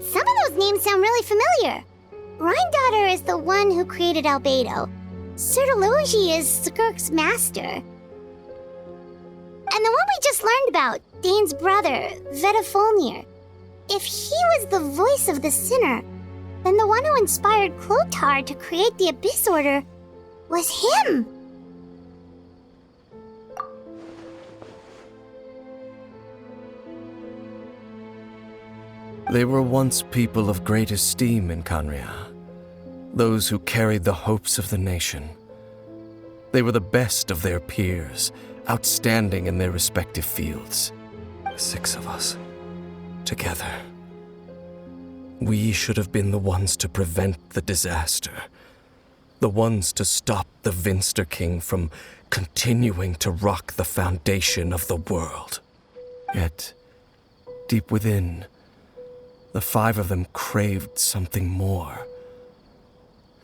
Some of those names sound really familiar. Rhyndaughter is the one who created Albedo. Sertologi is Skirk's master. And the one we just learned about, Dane's brother, Vetafolnir. If he was the voice of the sinner, then the one who inspired Clothar to create the Abyss Order was him. They were once people of great esteem in Khaenri'ah, those who carried the hopes of the nation. They were the best of their peers, outstanding in their respective fields. 6 of us, together. We should have been the ones to prevent the disaster, the ones to stop the Vinster King from continuing to rock the foundation of the world. Yet, deep within, the 5 of them craved something more.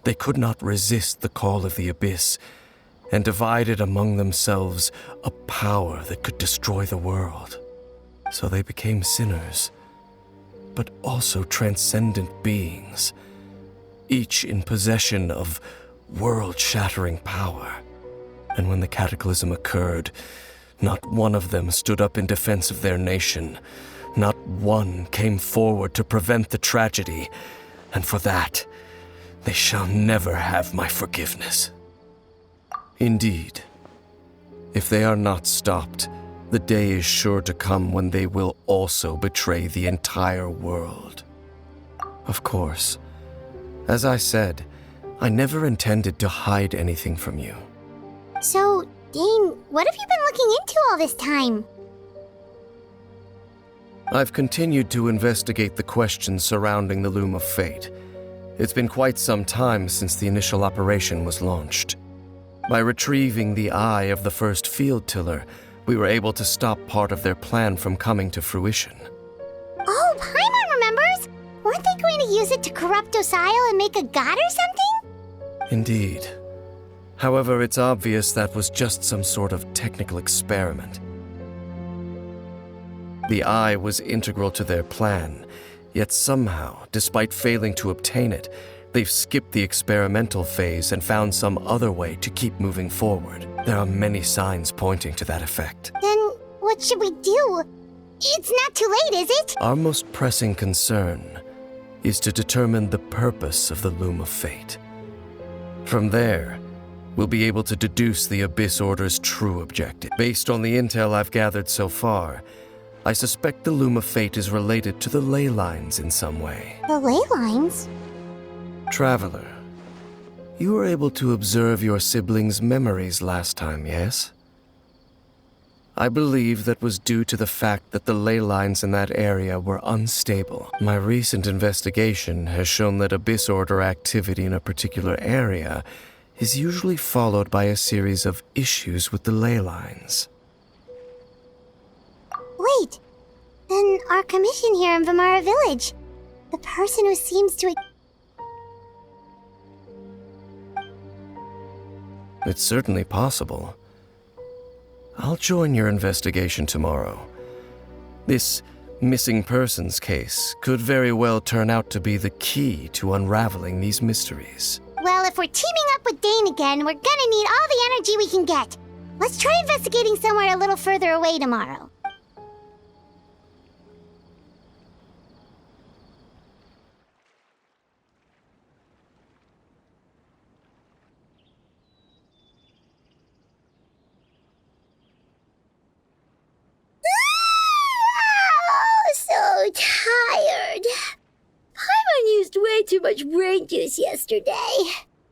They could not resist the call of the Abyss, and divided among themselves a power that could destroy the world. So they became sinners, but also transcendent beings, each in possession of world-shattering power. And when the cataclysm occurred, not one of them stood up in defense of their nation. Not one came forward to prevent the tragedy, and for that, they shall never have my forgiveness. Indeed, if they are not stopped, the day is sure to come when they will also betray the entire world. Of course, as I said, I never intended to hide anything from you. So, Dane, what have you been looking into all this time? I've continued to investigate the questions surrounding the Loom of Fate. It's been quite some time since the initial operation was launched. By retrieving the eye of the first field tiller, we were able to stop part of their plan from coming to fruition. Oh, Paimon remembers! Weren't they going to use it to corrupt Osial and make a god or something? Indeed. However, it's obvious that was just some sort of technical experiment. The eye was integral to their plan, yet somehow, despite failing to obtain it, they've skipped the experimental phase and found some other way to keep moving forward. There are many signs pointing to that effect. Then, what should we do? It's not too late, is it? Our most pressing concern is to determine the purpose of the Loom of Fate. From there, we'll be able to deduce the Abyss Order's true objective. Based on the intel I've gathered so far, I suspect the Loom of Fate is related to the ley lines in some way. The ley lines? Traveler, you were able to observe your siblings' memories last time, yes? I believe that was due to the fact that the ley lines in that area were unstable. My recent investigation has shown that Abyss Order activity in a particular area is usually followed by a series of issues with the ley lines. Wait, then our commission here in Vimara Village, the person who seems to... It's certainly possible. I'll join your investigation tomorrow. This missing persons case could very well turn out to be the key to unraveling these mysteries. Well, if we're teaming up with Dane again, we're gonna need all the energy we can get. Let's try investigating somewhere a little further away tomorrow. So tired. Paimon used way too much brain juice yesterday.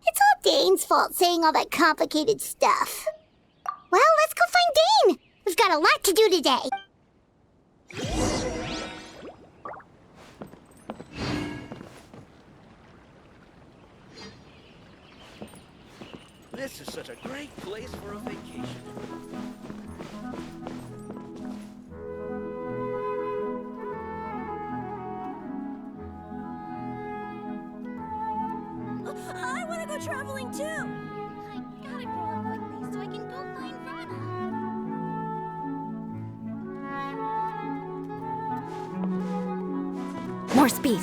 It's all Dane's fault saying all that complicated stuff. Well, let's go find Dane. We've got a lot to do today. This is such a great place for a vacation. I want to go traveling too! I gotta grow up quickly so I can go find Rana. more speed.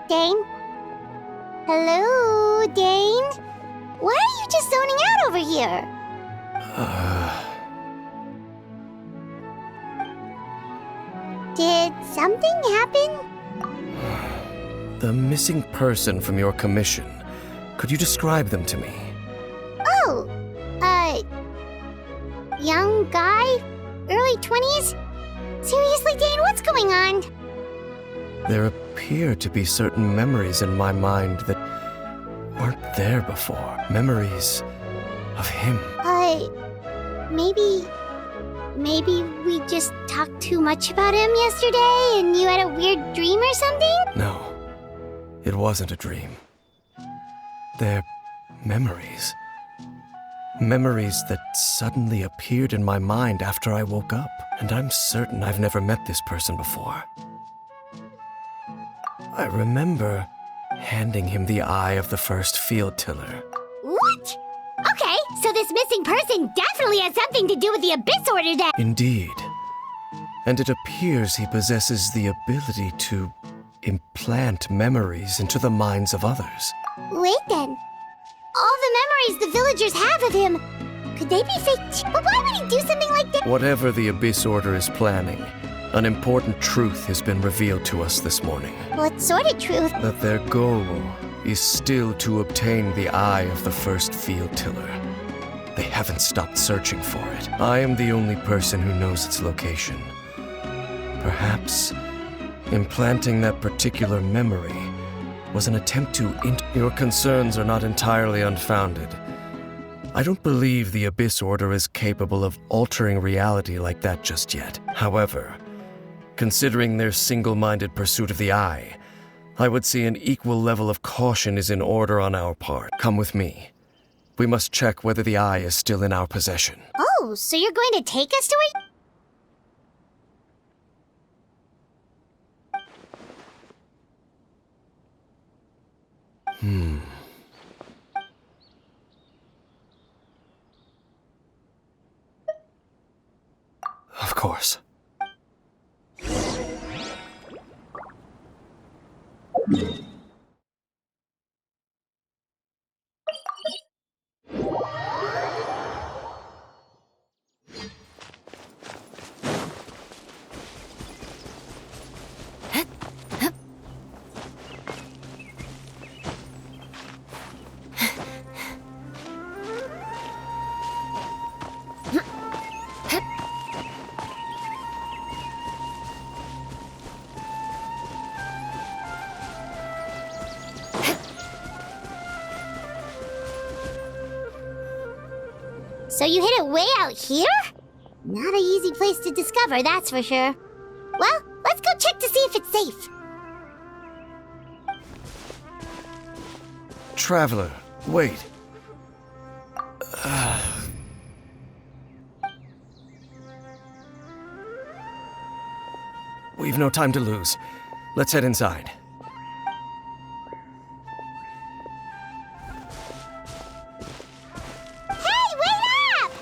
Dane? Hello, Dane? Why are you just zoning out over here? Did something happen? The missing person from your commission. Could you describe them to me? Oh, young guy? Early 20s? Seriously, Dane, what's going on? There appear to be certain memories in my mind that weren't there before. Memories of him. Maybe we just talked too much about him yesterday and you had a weird dream or something? No, it wasn't a dream. They're memories. Memories that suddenly appeared in my mind after I woke up. And I'm certain I've never met this person before. I remember handing him the eye of the first field tiller. What? Okay, so this missing person definitely has something to do with the Abyss Order then. Indeed. And it appears he possesses the ability to implant memories into the minds of others. Wait then. All the memories the villagers have of him, could they be fake? But why would he do something like that? Whatever the Abyss Order is planning, an important truth has been revealed to us this morning. What sort of truth? That their goal is still to obtain the eye of the first field tiller. They haven't stopped searching for it. I am the only person who knows its location. Perhaps implanting that particular memory was an attempt to Your concerns are not entirely unfounded. I don't believe the Abyss Order is capable of altering reality like that just yet. However, considering their single-minded pursuit of the eye, I would say an equal level of caution is in order on our part. Come with me. We must check whether the eye is still in our possession. Oh, so you're going to take us to it? Of course. So you hid it way out here? Not an easy place to discover, that's for sure. Well, let's go check to see if it's safe. Traveler, wait. We've no time to lose. Let's head inside. Hey, wait up!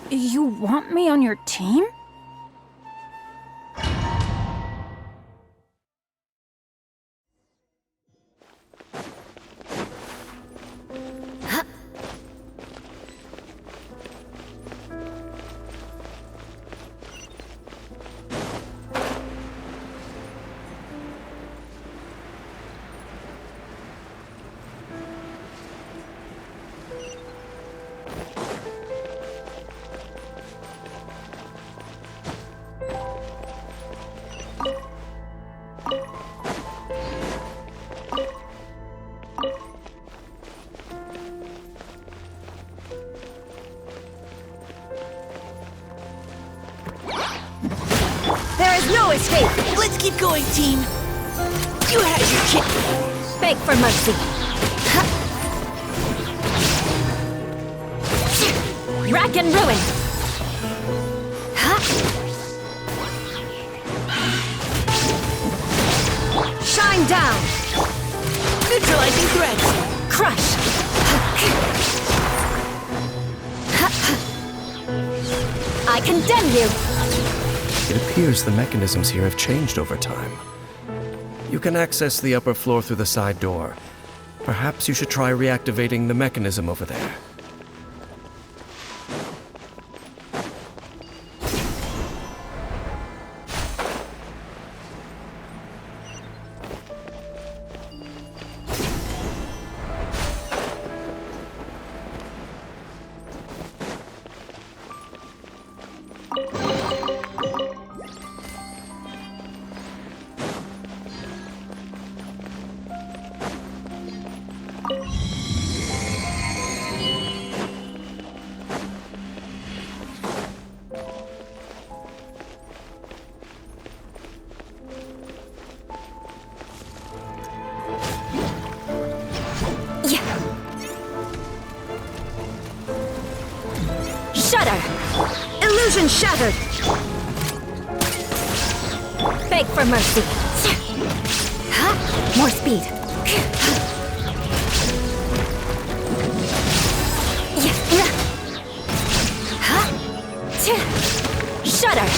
You want me on your team? There is no escape! Let's keep going, team. You had your chance. Beg for mercy. Rack and ruin! Shine down! Neutralizing threats. Crush! I condemn you! It appears the mechanisms here have changed over time. You can access the upper floor through the side door. Perhaps you should try reactivating the mechanism over there. Shudder! Illusion shattered! Beg for mercy. More speed. Shudder!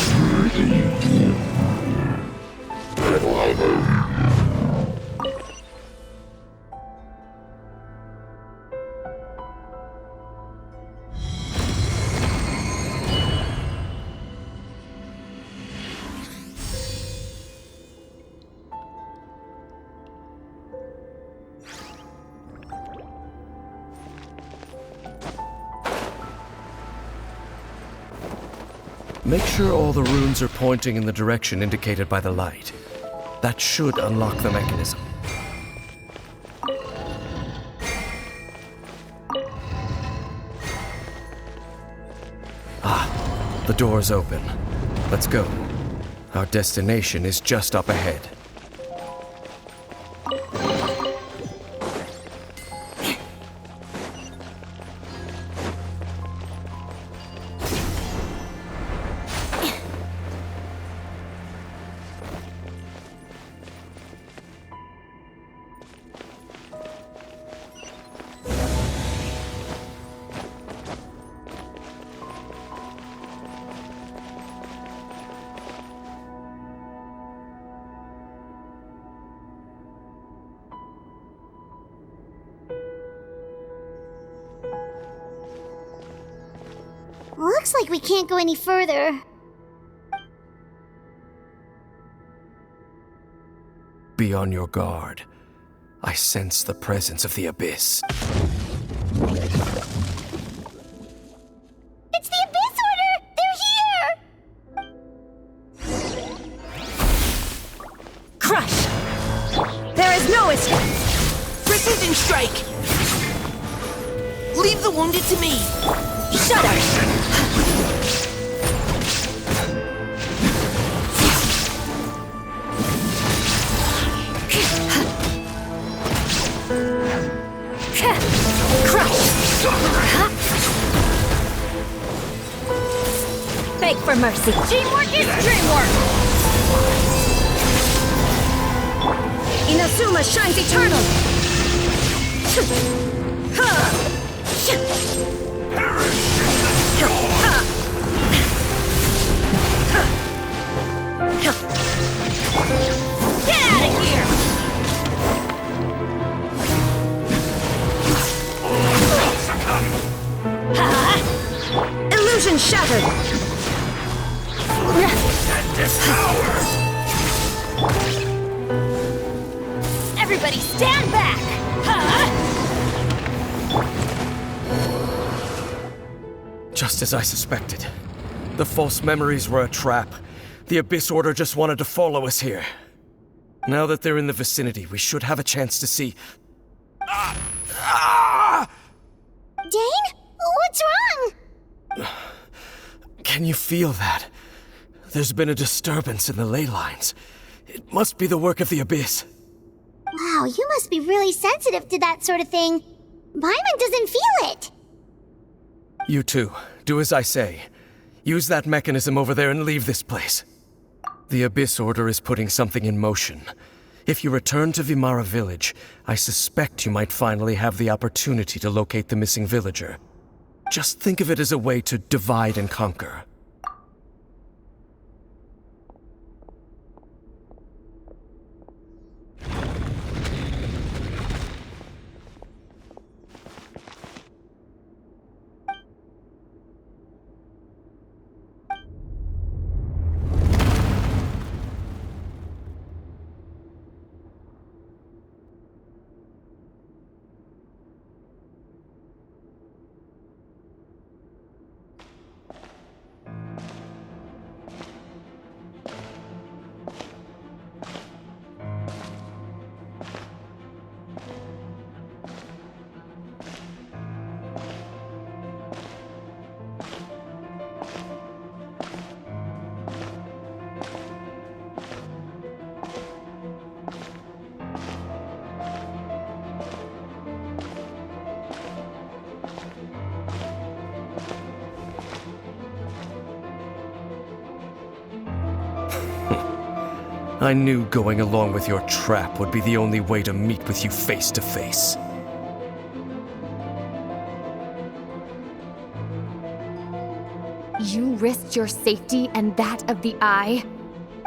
Make sure all the runes are pointing in the direction indicated by the light. That should unlock the mechanism. Ah, the door's open. Let's go. Our destination is just up ahead. Looks like we can't go any further. Be on your guard. I sense the presence of the abyss. It's the Abyss Order! They're here! Crush! There is no escape! Precision strike. Leave the wounded to me. Shudder! Crush! Beg for mercy. Teamwork is dreamwork! Inazuma shines eternal! Get out of here! Illusion shattered! Everybody stand back! Just as I suspected. The false memories were a trap. The Abyss Order just wanted to follow us here. Now that they're in the vicinity, we should have a chance to see... Dane? What's wrong? Can you feel that? There's been a disturbance in the ley lines. It must be the work of the Abyss. Wow, you must be really sensitive to that sort of thing. Paimon doesn't feel it. You too. Do as I say. Use that mechanism over there and leave this place. The Abyss Order is putting something in motion. If you return to Vimara Village, I suspect you might finally have the opportunity to locate the missing villager. Just think of it as a way to divide and conquer. I knew going along with your trap would be the only way to meet with you face to face. You risked your safety and that of the Eye?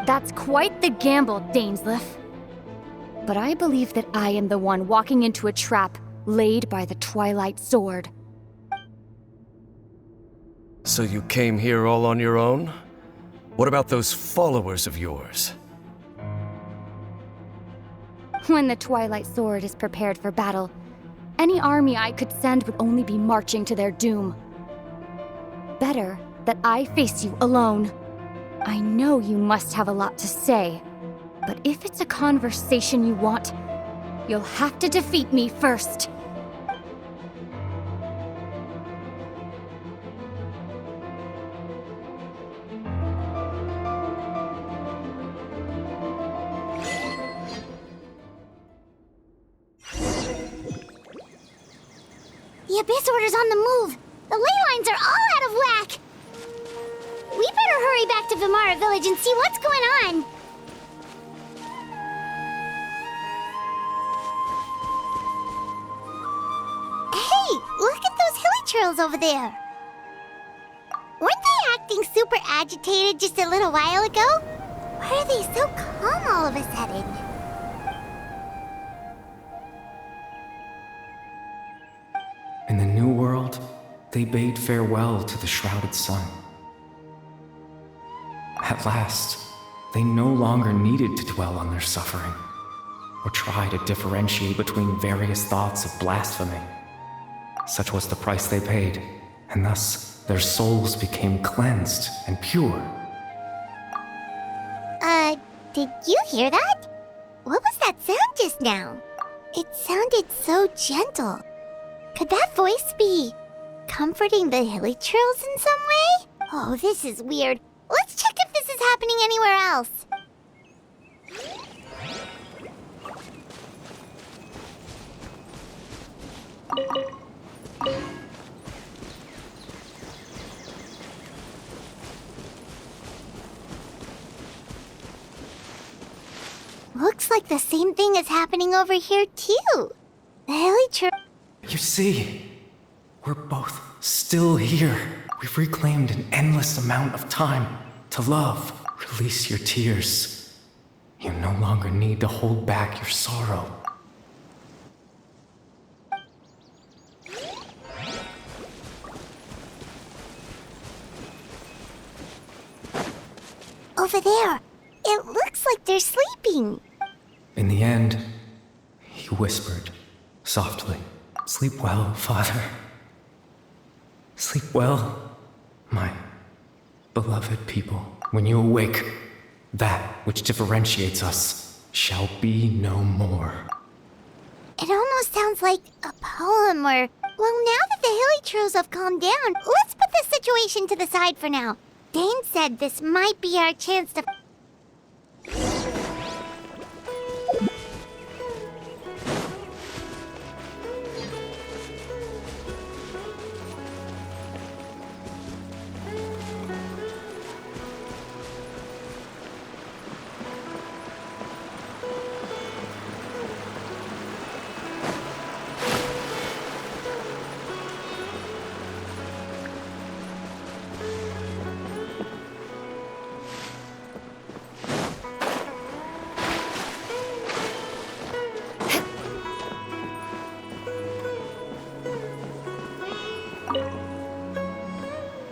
That's quite the gamble, Dainsleif. But I believe that I am the one walking into a trap laid by the Twilight Sword. So you came here all on your own? What about those followers of yours? When the Twilight Sword is prepared for battle, any army I could send would only be marching to their doom. Better that I face you alone. I know you must have a lot to say, but if it's a conversation you want, you'll have to defeat me first. The Abyss Order's on the move. The ley lines are all out of whack. We better hurry back to Vimara Village and see what's going on. Hey, look at those hilly trails over there. Weren't they acting super agitated just a little while ago? Why are they so calm all of a sudden? In the New World, they bade farewell to the shrouded sun. At last, they no longer needed to dwell on their suffering, or try to differentiate between various thoughts of blasphemy. Such was the price they paid, and thus their souls became cleansed and pure. Did you hear that? What was that sound just now? It sounded so gentle. Could that voice be comforting the hilly trails in some way? Oh, this is weird. Let's check if this is happening anywhere else. Looks like the same thing is happening over here too. The hilly trail. You see, we're both still here. We've reclaimed an endless amount of time to love. Release your tears. You no longer need to hold back your sorrow. Over there. It looks like they're sleeping. In the end, he whispered softly, "Sleep well, Father. Sleep well, my beloved people. When you awake, that which differentiates us shall be no more." It almost sounds like a poem or... Well, now that the hilly trails have calmed down, let's put this situation to the side for now. Dane said this might be our chance to...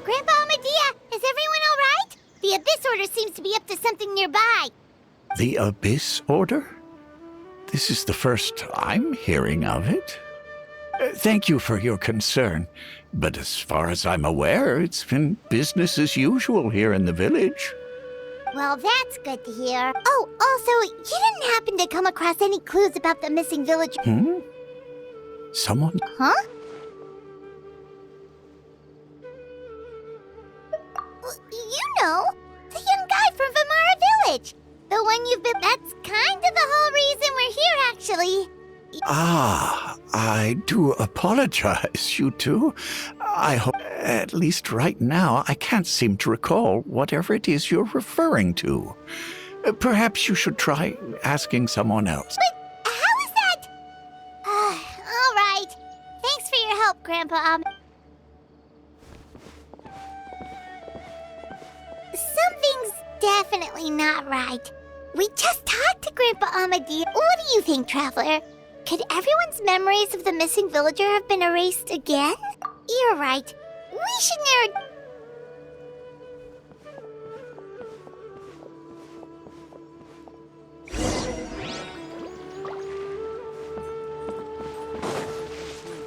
Grandpa Medea, is everyone all right? The Abyss Order seems to be up to something nearby. The Abyss Order? This is the first I'm hearing of it. Thank you for your concern, but as far as I'm aware, it's been business as usual here in the village. Well, that's good to hear. Oh, also, you didn't happen to come across any clues about the missing villager? Someone? Huh? You know, the young guy from Vimara Village. The one you've been... That's kind of the whole reason we're here, actually. Ah, I do apologize, you two. I hope, at least right now, I can't seem to recall whatever it is you're referring to. Perhaps you should try asking someone else. But how is that? All right. Thanks for your help, Grandpa. Something's definitely not right. We just talked to Grandpa Amadea. What do you think, Traveler? Could everyone's memories of the missing villager have been erased again? You're right. We should narrow...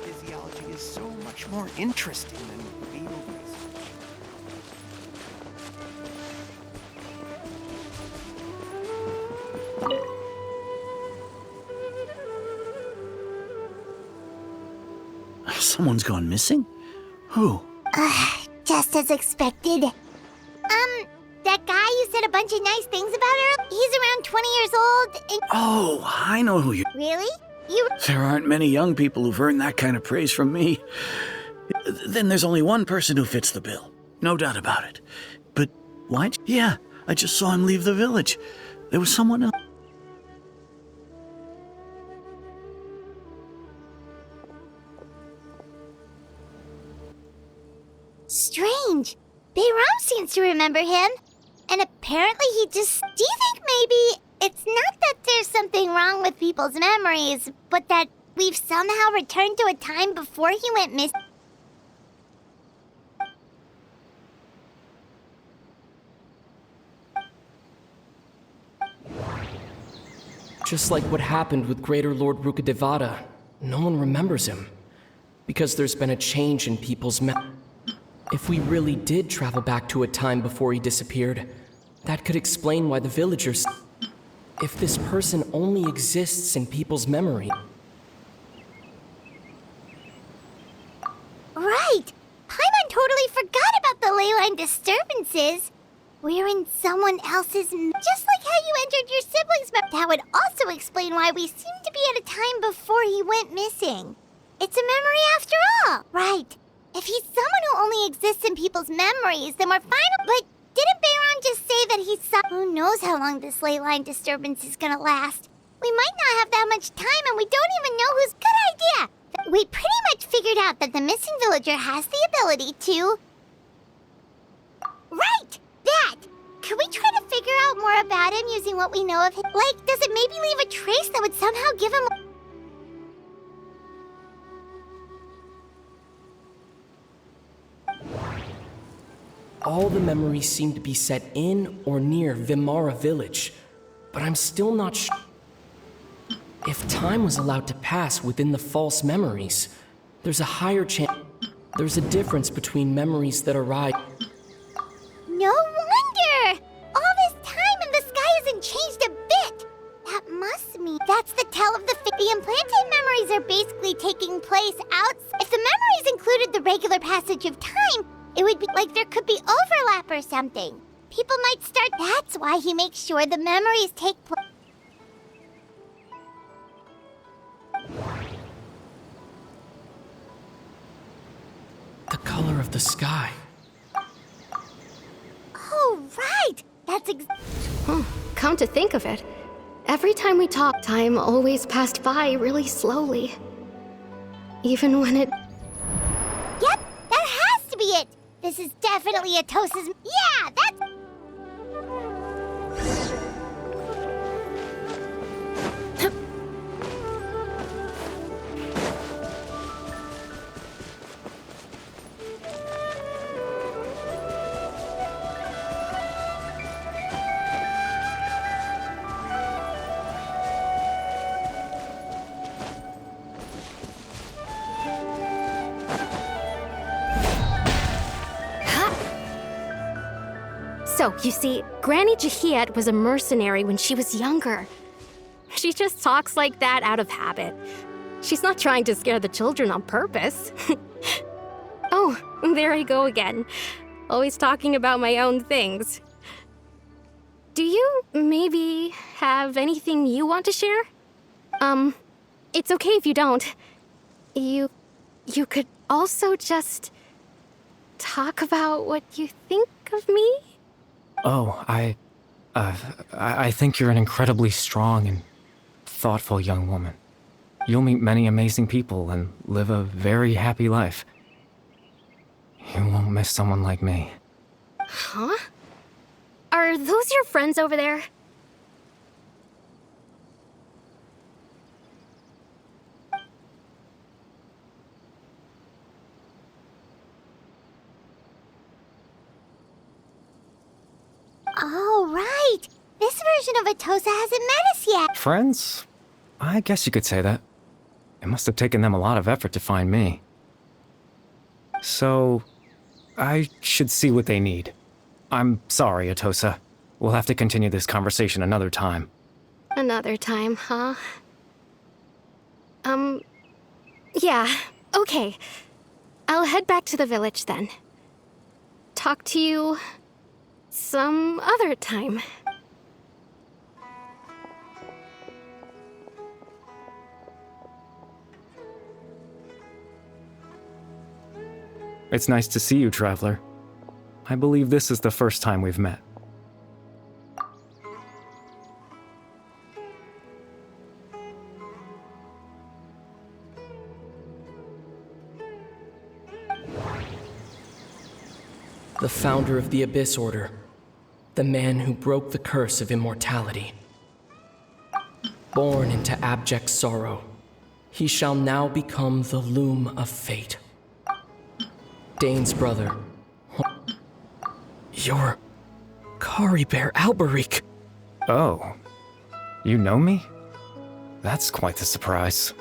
Physiology is so much more interesting than field research. Someone's gone missing? Who? Just as expected. That guy you said a bunch of nice things about her? He's around 20 years old and... Oh, I know who you... Really? You... There aren't many young people who've earned that kind of praise from me. Then there's only one person who fits the bill. No doubt about it. But why? Yeah, I just saw him leave the village. There was someone else. Strange. Bayram seems to remember him. And apparently he just... Do you think maybe it's not that there's something wrong with people's memories, but that we've somehow returned to a time before he went missing? Just like what happened with Greater Lord Rukadevada, no one remembers him. Because there's been a change in people's If we really did travel back to a time before he disappeared, that could explain why the villagers... If this person only exists in people's memory... Right! Paimon totally forgot about the ley line disturbances. We're in someone else's... Just like how you entered your siblings' That would also explain why we seem to be at a time before he went missing. It's a memory after all. Right. If he's someone who only exists in people's memories, then we're fine. But didn't Bayron just say that he saw... Who knows how long this ley line disturbance is gonna last? We might not have that much time, and we don't even know who's... Good idea! We pretty much figured out that the missing villager has the ability to... Right! That! Could we try to figure out more about him using what we know of him? Like, does it maybe leave a trace that would somehow give him... All the memories seem to be set in or near Vimara village, but I'm still not sure. If time was allowed to pass within the false memories, there's a higher chance... There's a difference between memories that arise... No wonder! All this time and the sky hasn't changed a bit! That must mean... That's the tell of the... The implanted memories are basically taking place out... If the memories included the regular passage of time, It would be like there could be overlap or something. People might start. That's why he makes sure the memories take place. The color of the sky. Oh, right! That's Come to think of it, every time we talk, time always passed by really slowly. Even when it... Yep, that has to be it! This is definitely Atosa's... Yeah, that's... So, you see, Granny Jahiet was a mercenary when she was younger. She just talks like that out of habit. She's not trying to scare the children on purpose. Oh, there I go again. Always talking about my own things. Do you maybe have anything you want to share? It's okay if you don't. You could also just talk about what you think of me? Oh, I think you're an incredibly strong and thoughtful young woman. You'll meet many amazing people and live a very happy life. You won't miss someone like me. Huh? Are those your friends over there? Oh, right! This version of Atosa hasn't met us yet! Friends? I guess you could say that. It must have taken them a lot of effort to find me. So, I should see what they need. I'm sorry, Atosa. We'll have to continue this conversation another time. Another time, huh? Yeah, okay. I'll head back to the village then. Talk to you some other time. It's nice to see you, Traveler. I believe this is the first time we've met. The founder of the Abyss Order. The man who broke the curse of immortality. Born into abject sorrow, he shall now become the loom of fate. Dane's brother. You're Kari Bear Alberic. Oh. You know me? That's quite the surprise.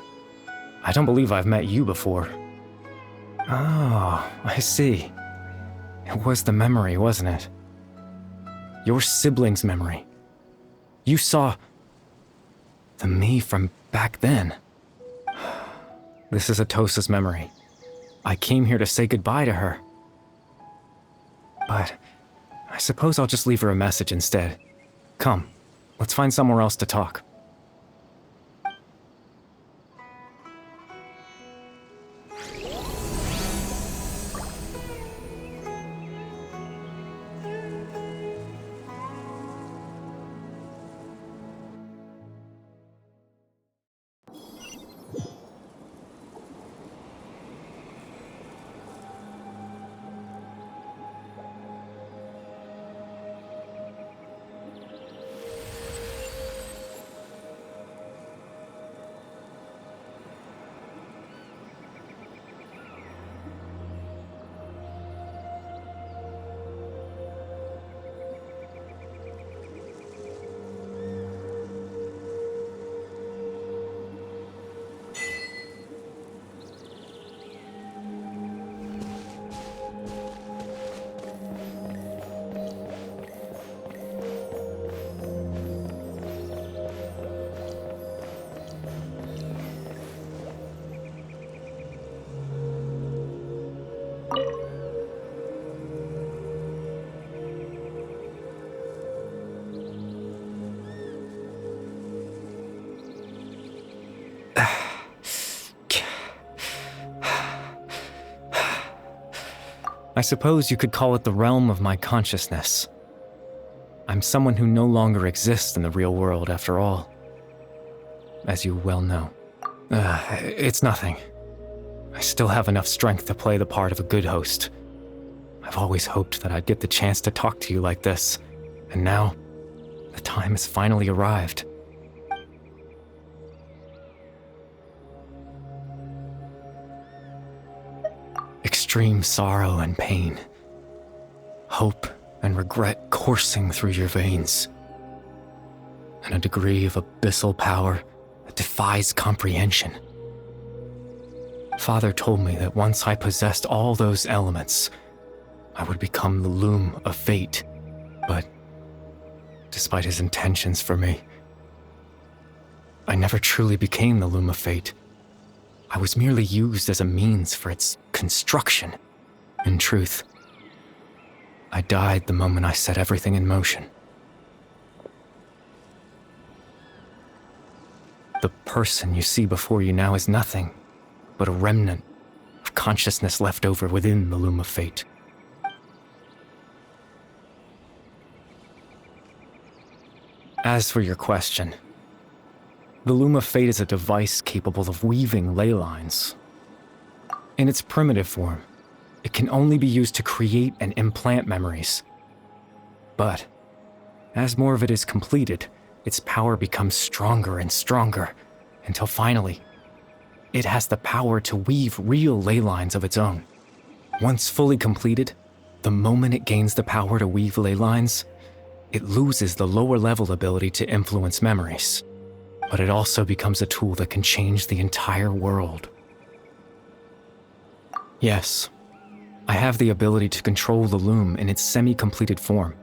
I don't believe I've met you before. Oh, I see. It was the memory, wasn't it? Your sibling's memory. You saw the me from back then. This is Atosa's memory. I came here to say goodbye to her. But I suppose I'll just leave her a message instead. Come, let's find somewhere else to talk. I suppose you could call it the realm of my consciousness. I'm someone who no longer exists in the real world, after all. As you well know. It's nothing. I still have enough strength to play the part of a good host. I've always hoped that I'd get the chance to talk to you like this, and now, the time has finally arrived. Extreme sorrow and pain. Hope and regret coursing through your veins. And a degree of abyssal power that defies comprehension. Father told me that once I possessed all those elements, I would become the loom of fate. But despite his intentions for me, I never truly became the loom of fate. I was merely used as a means for its construction. In truth, I died the moment I set everything in motion. The person you see before you now is nothing but a remnant of consciousness left over within the loom of fate. As for your question, the loom of fate is a device capable of weaving ley lines. In its primitive form, it can only be used to create and implant memories. But as more of it is completed, its power becomes stronger and stronger, until finally, it has the power to weave real ley lines of its own. Once fully completed, the moment it gains the power to weave ley lines, it loses the lower level ability to influence memories. But it also becomes a tool that can change the entire world. Yes, I have the ability to control the loom in its semi-completed form.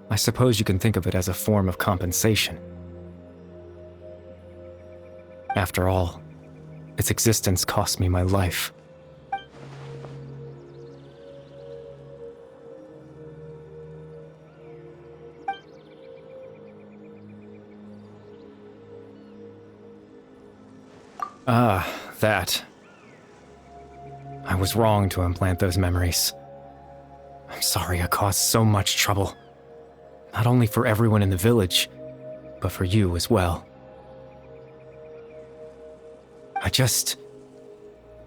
I suppose you can think of it as a form of compensation. After all, its existence cost me my life. That. I was wrong to implant those memories. I'm sorry I caused so much trouble. Not only for everyone in the village, but for you as well. I just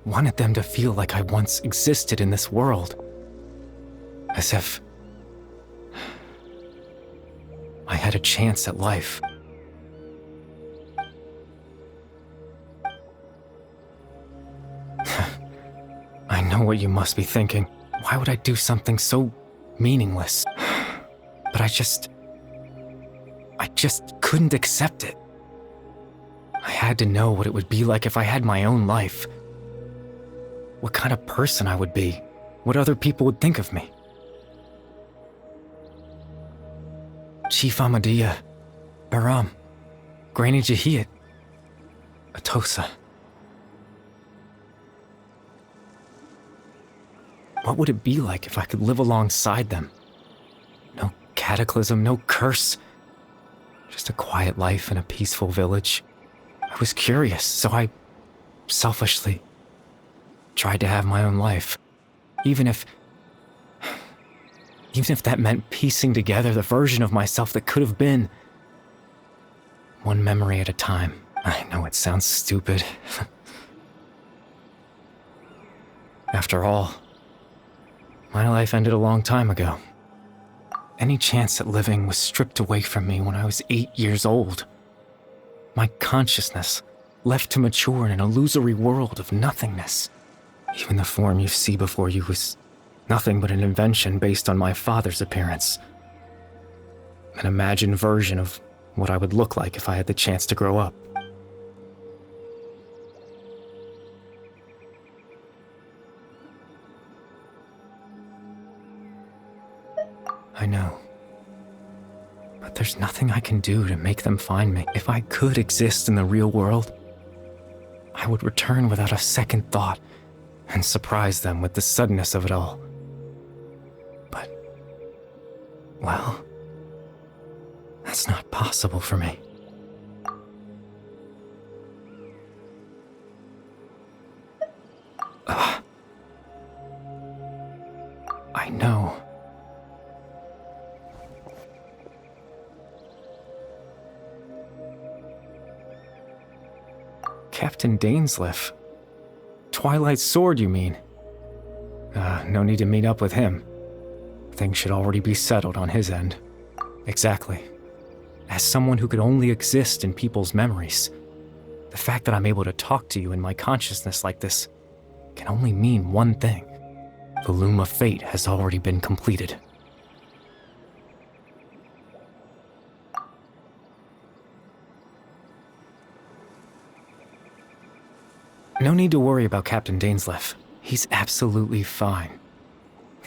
wanted them to feel like I once existed in this world. As if I had a chance at life. I know what you must be thinking. Why would I do something so meaningless? But I just couldn't accept it. I had to know what it would be like if I had my own life. What kind of person I would be. What other people would think of me. Chief Ahmadiyya, Baram, Granny Jahiyat, Atosa. What would it be like if I could live alongside them? No cataclysm, no curse. Just a quiet life in a peaceful village. I was curious, so I selfishly tried to have my own life. Even if that meant piecing together the version of myself that could have been. One memory at a time. I know it sounds stupid. After all, my life ended a long time ago. Any chance at living was stripped away from me when I was 8 years old. My consciousness left to mature in an illusory world of nothingness. Even the form you see before you was nothing but an invention based on my father's appearance. An imagined version of what I would look like if I had the chance to grow up. I know. But there's nothing I can do to make them find me. If I could exist in the real world, I would return without a second thought and surprise them with the suddenness of it all. But, well, that's not possible for me. Captain Dainsleif. Twilight Sword, you mean? No need to meet up with him. Things should already be settled on his end. Exactly. As someone who could only exist in people's memories, the fact that I'm able to talk to you in my consciousness like this can only mean one thing. The Loom of Fate has already been completed. No need to worry about Captain Dainsleif. He's absolutely fine.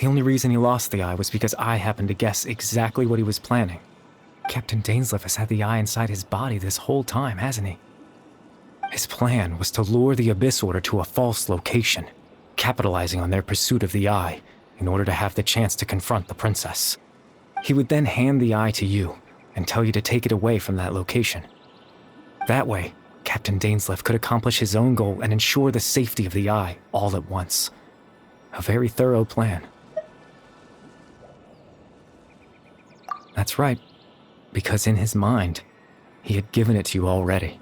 The only reason he lost the eye was because I happened to guess exactly what he was planning. Captain Dainsleif has had the eye inside his body this whole time, hasn't he? His plan was to lure the Abyss Order to a false location, capitalizing on their pursuit of the eye in order to have the chance to confront the princess. He would then hand the eye to you and tell you to take it away from that location. That way, Captain Dainsleif could accomplish his own goal and ensure the safety of the eye all at once. A very thorough plan. That's right, because in his mind, he had given it to you already.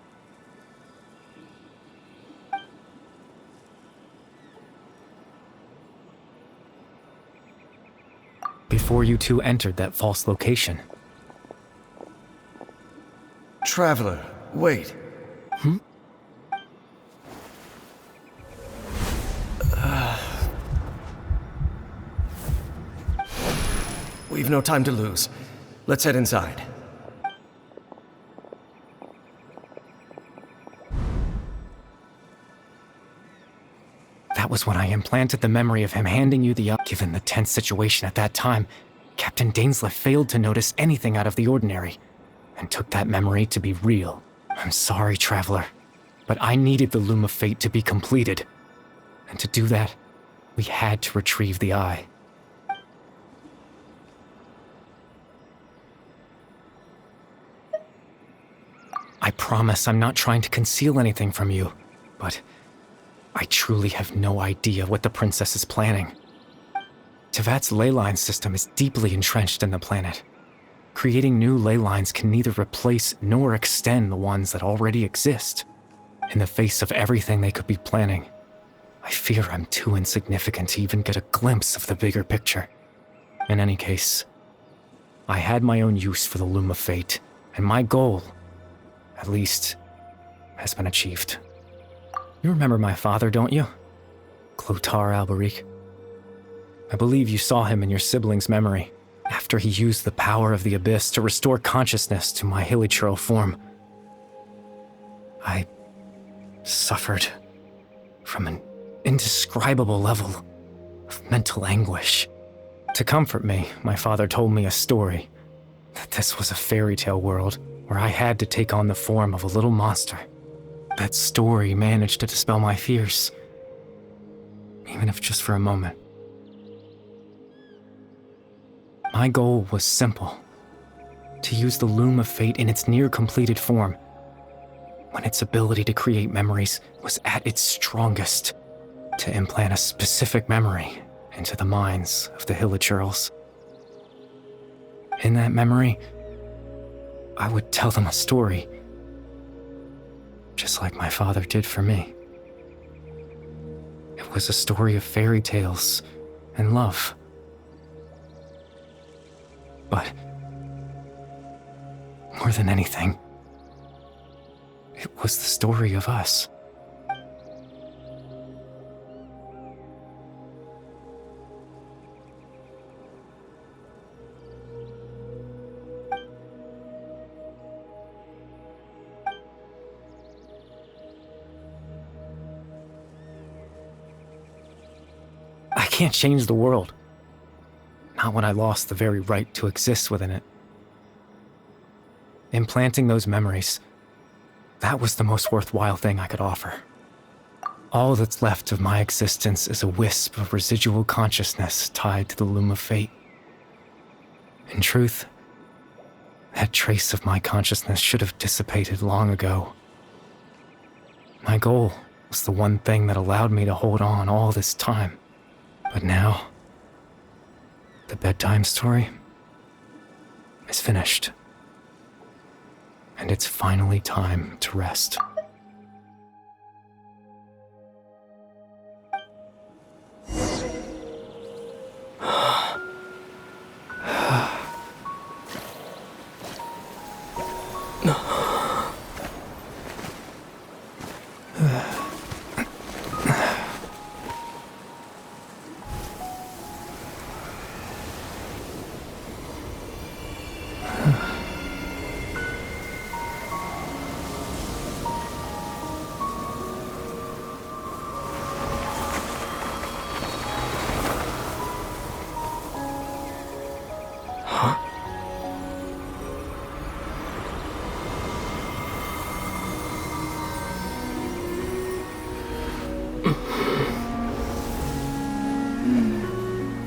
Before you two entered that false location. Traveler, wait. We've no time to lose. Let's head inside. That was when I implanted the memory of him handing you the eye. Given the tense situation at that time, Captain Dainsleif failed to notice anything out of the ordinary, and took that memory to be real. I'm sorry, Traveler, but I needed the Loom of Fate to be completed. And to do that, we had to retrieve the eye. I promise I'm not trying to conceal anything from you, but I truly have no idea what the princess is planning. Tevat's ley line system is deeply entrenched in the planet. Creating new ley lines can neither replace nor extend the ones that already exist. In the face of everything they could be planning, I fear I'm too insignificant to even get a glimpse of the bigger picture. In any case, I had my own use for the Loom of Fate, and my goal, at least, has been achieved. You remember my father, don't you? Clotar Alberic. I believe you saw him in your sibling's memory, after he used the power of the Abyss to restore consciousness to my hilichurl form. I suffered from an indescribable level of mental anguish. To comfort me, my father told me a story, that this was a fairy tale world where I had to take on the form of a little monster. That story managed to dispel my fears, even if just for a moment. My goal was simple: to use the Loom of Fate in its near-completed form, when its ability to create memories was at its strongest, to implant a specific memory into the minds of the hilichurls. In that memory, I would tell them a story, just like my father did for me. It was a story of fairy tales and love. But more than anything, it was the story of us. I can't change the world. Not when I lost the very right to exist within it. Implanting those memories, that was the most worthwhile thing I could offer. All that's left of my existence is a wisp of residual consciousness tied to the Loom of Fate. In truth, that trace of my consciousness should have dissipated long ago. My goal was the one thing that allowed me to hold on all this time. But now, the bedtime story is finished. And it's finally time to rest.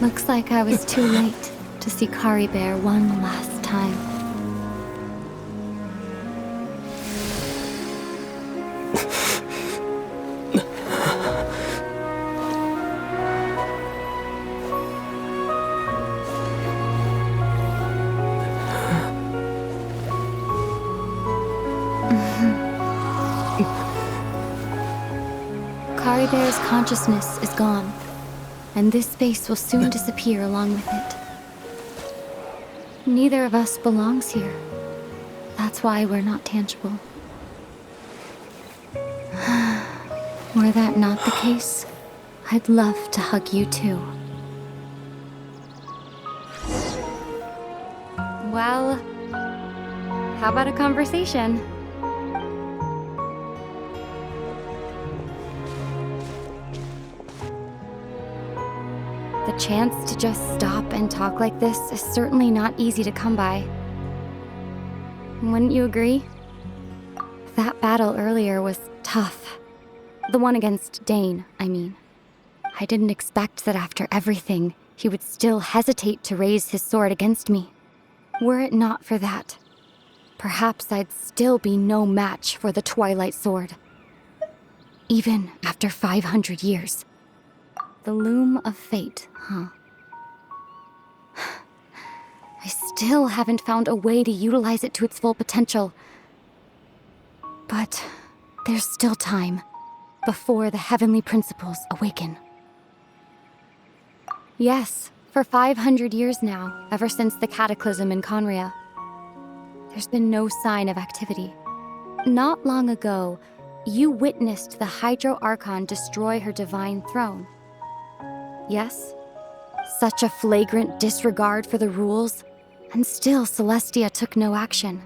Looks like I was too late to see Kari Bear one last time. Kari Bear's consciousness is gone, and this space will soon disappear along with it. Neither of us belongs here. That's why we're not tangible. Were that not the case, I'd love to hug you too. Well, how about a conversation? The chance to just stop and talk like this is certainly not easy to come by. Wouldn't you agree? That battle earlier was tough. The one against Dane, I mean. I didn't expect that after everything, he would still hesitate to raise his sword against me. Were it not for that, perhaps I'd still be no match for the Twilight Sword. Even after 500 years. The loom of fate, huh? I still haven't found a way to utilize it to its full potential. But there's still time before the heavenly principles awaken. Yes, for 500 years now, ever since the cataclysm in Conria, there's been no sign of activity. Not long ago, you witnessed the Hydro Archon destroy her divine throne. Yes? Such a flagrant disregard for the rules, and still Celestia took no action.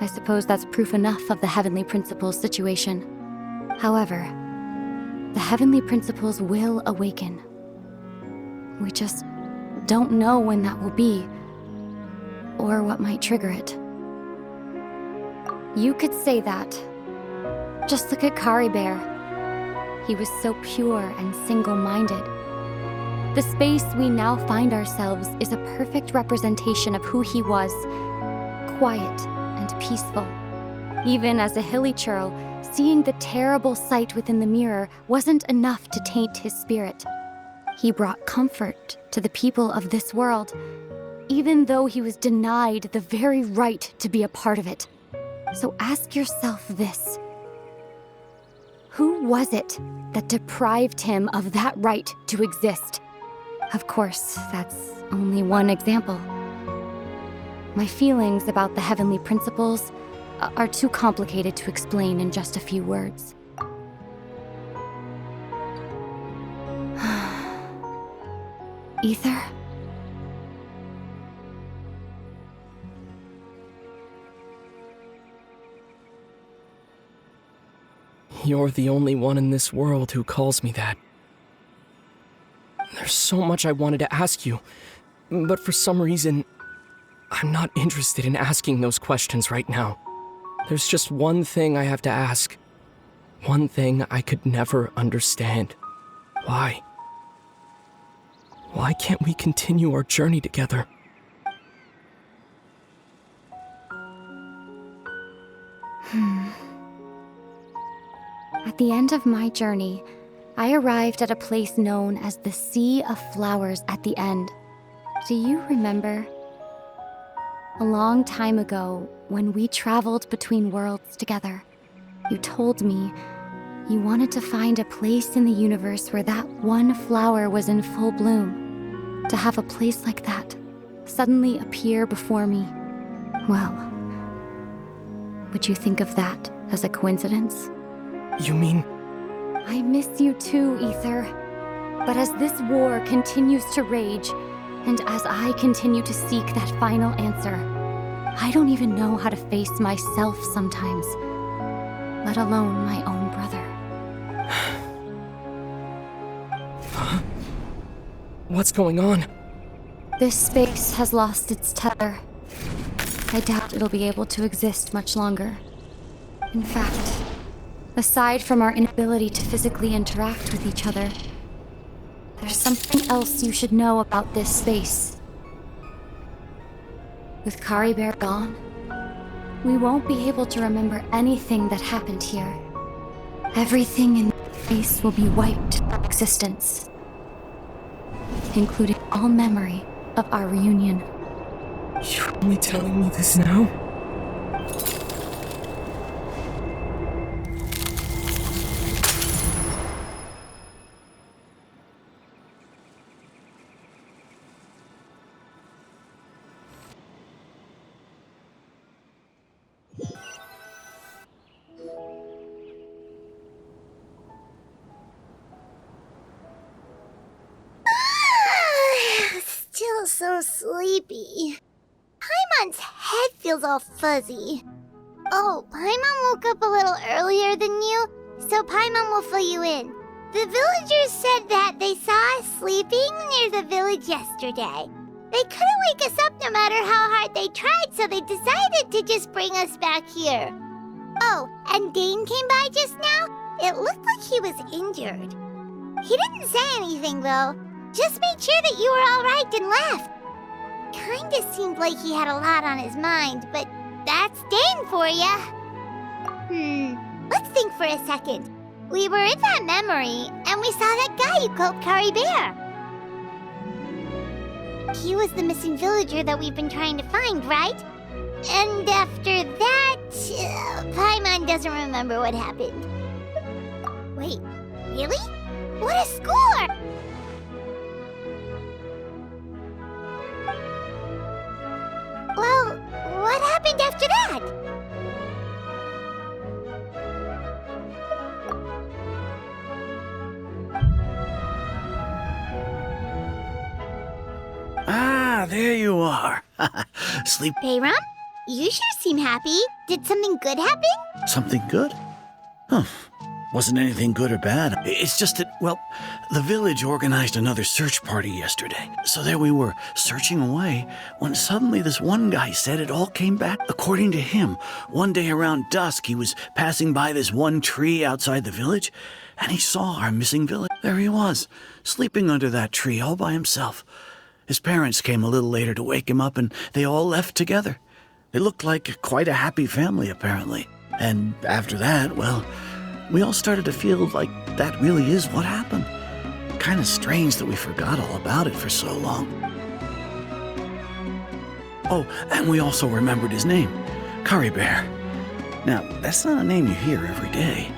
I suppose that's proof enough of the Heavenly Principles situation. However, the Heavenly Principles will awaken. We just don't know when that will be, or what might trigger it. You could say that. Just look at Kari Bear. He was so pure and single-minded. The space we now find ourselves is a perfect representation of who he was. Quiet and peaceful. Even as a hilly churl, seeing the terrible sight within the mirror wasn't enough to taint his spirit. He brought comfort to the people of this world, even though he was denied the very right to be a part of it. So ask yourself this. Who was it that deprived him of that right to exist? Of course, that's only one example. My feelings about the heavenly principles are too complicated to explain in just a few words. Ether? You're the only one in this world who calls me that. There's so much I wanted to ask you, but for some reason, I'm not interested in asking those questions right now. There's just one thing I have to ask. One thing I could never understand. Why? Why can't we continue our journey together? At the end of my journey, I arrived at a place known as the Sea of Flowers at the end. Do you remember? A long time ago, when we traveled between worlds together, you told me you wanted to find a place in the universe where that one flower was in full bloom. To have a place like that suddenly appear before me, well, would you think of that as a coincidence? You mean... I miss you too, Ether. But as this war continues to rage, and as I continue to seek that final answer, I don't even know how to face myself sometimes, let alone my own brother. What's going on? This space has lost its tether. I doubt it'll be able to exist much longer. In fact, aside from our inability to physically interact with each other, there's something else you should know about this space. With Kari Bear gone, we won't be able to remember anything that happened here. Everything in this space will be wiped from existence, including all memory of our reunion. You're only telling me this now? Still so sleepy. Paimon's head feels all fuzzy. Oh, Paimon woke up a little earlier than you, so Paimon will fill you in. The villagers said that they saw us sleeping near the village yesterday. They couldn't wake us up no matter how hard they tried, so they decided to just bring us back here. Oh, and Dane came by just now. It looked like he was injured. He didn't say anything, though. Just made sure that you were all right and left. Kinda seemed like he had a lot on his mind, but that's Dane for ya. Let's think for a second. We were in that memory, and we saw that guy you called Kari Bear. He was the missing villager that we've been trying to find, right? And after that, Paimon doesn't remember what happened. Wait, really? What a score! Well, what happened after that? Ah, there you are. Sleep. Bayram, you sure seem happy. Did something good happen? Something good? Huh. Wasn't anything good or bad. It's just that, well, the village organized another search party yesterday. So there we were, searching away, when suddenly this one guy said it all came back. According to him, one day around dusk, he was passing by this one tree outside the village, and he saw our missing village. There he was, sleeping under that tree all by himself. His parents came a little later to wake him up, and they all left together. They looked like quite a happy family, apparently. And after that, well, we all started to feel like that really is what happened. Kind of strange that we forgot all about it for so long. Oh, and we also remembered his name, Kari Bear. Now, that's not a name you hear every day.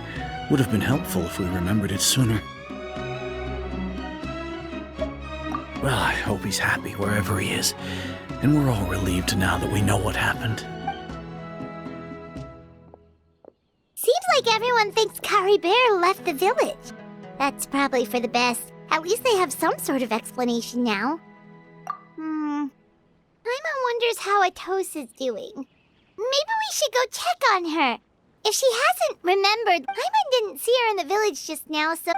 Would have been helpful if we remembered it sooner. Well, I hope he's happy wherever he is, and we're all relieved now that we know what happened. Seems like everyone thinks Kari Bear left the village. That's probably for the best. At least they have some sort of explanation now. Paimon wonders how Atosa's doing. Maybe we should go check on her. If she hasn't remembered, Paimon didn't see her in the village just now, so...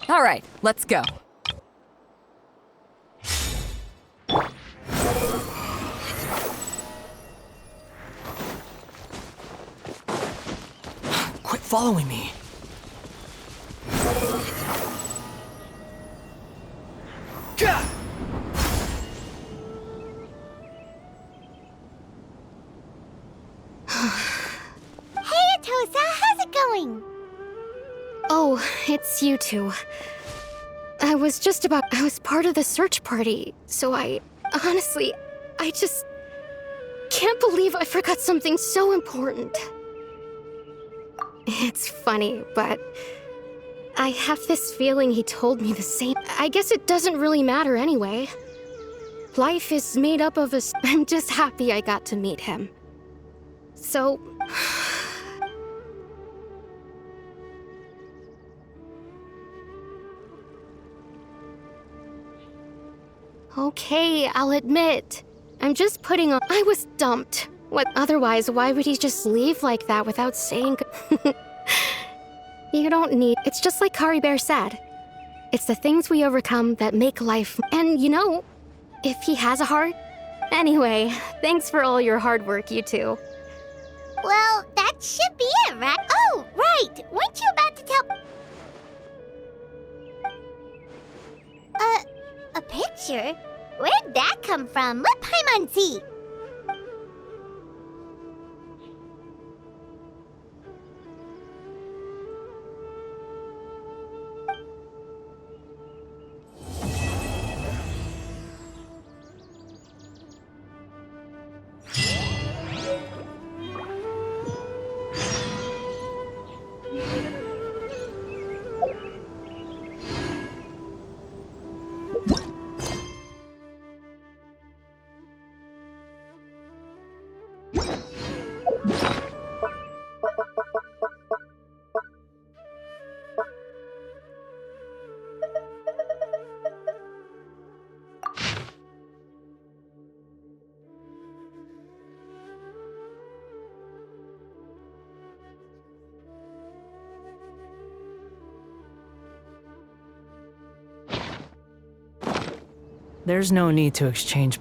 All right, let's go. Quit following me. Hey, Atosa, how's it going? Oh, it's you two. I I was part of the search party, so honestly, I just can't believe I forgot something so important. It's funny, but I have this feeling he told me the same. I guess it doesn't really matter anyway. Life is made up of us. I'm just happy I got to meet him. So... Okay, I'll admit. I'm just putting on... I was dumped. What? Otherwise, why would he just leave like that without saying... You don't need... It's just like Kari Bear said. It's the things we overcome that make life... And, you know, if he has a heart... Anyway, thanks for all your hard work, you two. Well, that should be it, right? Oh, right! Weren't you about to tell... A picture? Where'd that come from? Let Paimon see. There's no need to exchange